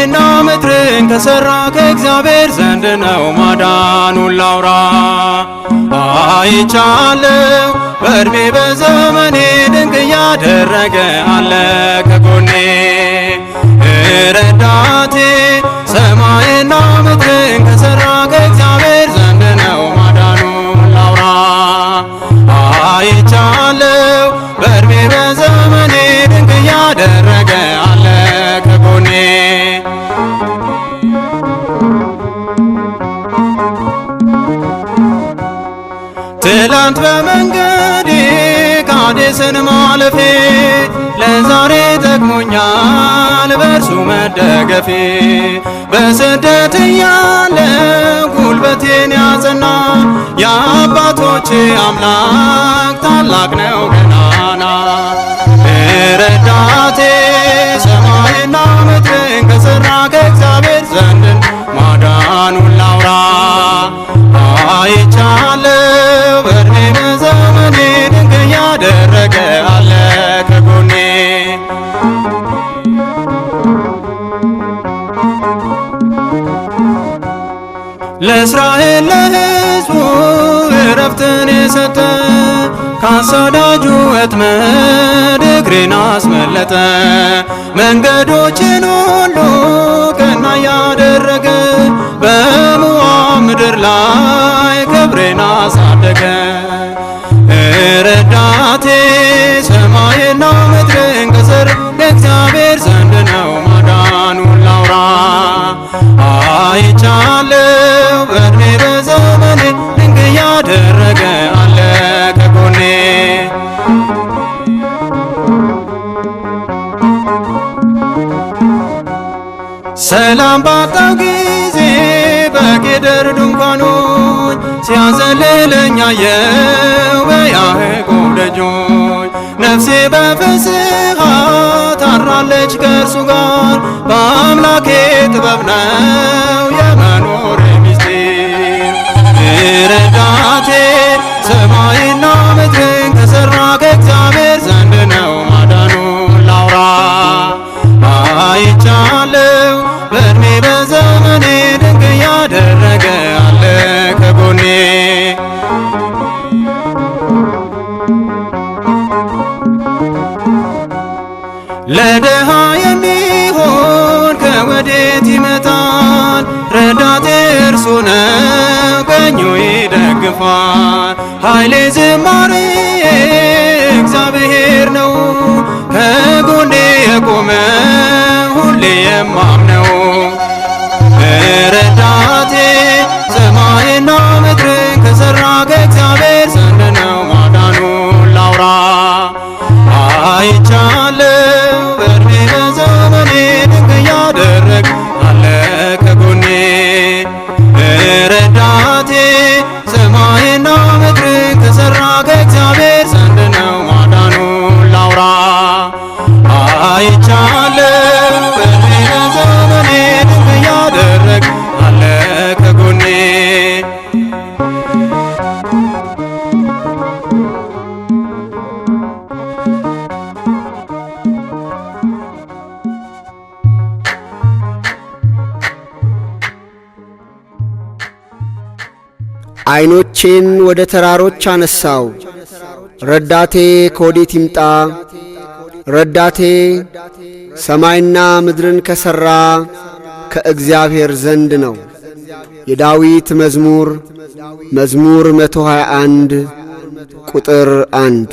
ሰማይና ምድርን ከሠራ ከእግዚአብሔር ዘንድ ነው ማዳኑን ላውራ። አይቻለው በዕድሜ በዘመኔ ድንቅ እያደረገ አለ ከጎኔ። ረዳቴ ሰማይና ምድርን ከሠራ ከእግዚአብሔር ዘንድ ነው ማዳኑን ላውራ። አይቻለው በዕድሜ በዘመኔ ድንቅ እያደረገ አለ ከጎኔ። ትላንት በመንገዴ ቃዴስን ማለፌ ለዛሬ ጠቅሞኛል በእርሱ መደገፌ። በስደት እያለሁ ጉልበቴን ያጸና የአባቶቼ አምላክ ታላቅ ነው ገናና። ረዳቴ ሰማይና ምድርን ከሠራ ከእግዚአብሔር ዘንድ ማዳኑን ላውራ። አይቻለው በዕድሜ በዘመኔ ድንቅ እያደረገ አለ ከጎኔ። ለእስራኤል ለሕዝቡ ዕረፍትን የሰጠ ካሳዳጁ ወጥመድ እግሬን አስመለጠ። መንገዶችን ሁሉ ቀና ያደረገ በሞዓብ ምድር ላይ ክብሬን አሳደገ። ረዳቴ ሰማይና ምድርን ከሠራ ከእግዚአብሔር ዘንድ ነው ማዳኑን ላውራ። አይቻለው በዕድሜ በዘመኔ ድንቅ እያደረገ አለ ከጎኔ። ሰላም ባጣው ጊዜ በጌደር ድንኳኖች ሲያዘልለኝ አየሁ በያዕቆብ ደጆች። ነፍሴ በፍስሐ ታድራለች ከእርሱ ጋር በአምላኬ ጥበብ ነው የመኖሬ ምስጢር። ረዳቴ ሰማይና ምድርን ከሠራ ከእግዚአብሔር ዘንድ ነው ማዳኑን ላውራ። አይቻለው በዕድሜ በዘመኔ ድንቅ እያደረገ አለ ከጎኔ። ለድሃ የሚሆን ከወዴት ይመጣል? ረዳቴ እርሱ ነው ቀኙ ይደግፋል። ኃይሌ ዝማሬ እግዚአብሔር ነው ከጎኔ የቆመ ሁሌ የማምነው። ረዳቴ ሰማይና ምድርን ከሠራ ከእግዚአብሔር ዘንድ ነው ማዳኑን ላውራ። አይቻለው በዕድሜ በዘመኔ ድንቅ እያደረገ አለ ከጎኔ። ረዳቴ ሰማይና ምድርን ከሠራ ከእግዚአብሔር ዘንድ ነው ማዳኑን ላውራ። አይቻለው በዕድሜ በዘመኔ ድንቅ እያደረገ አለ ከጎኔ። ዓይኖቼን ወደ ተራሮች አነሳው፣ ረዳቴ ከወዴት ይምጣ? ረዳቴ ሰማይና ምድርን ከሠራ ከእግዚአብሔር ዘንድ ነው። የዳዊት መዝሙር 121 ቁጥር 1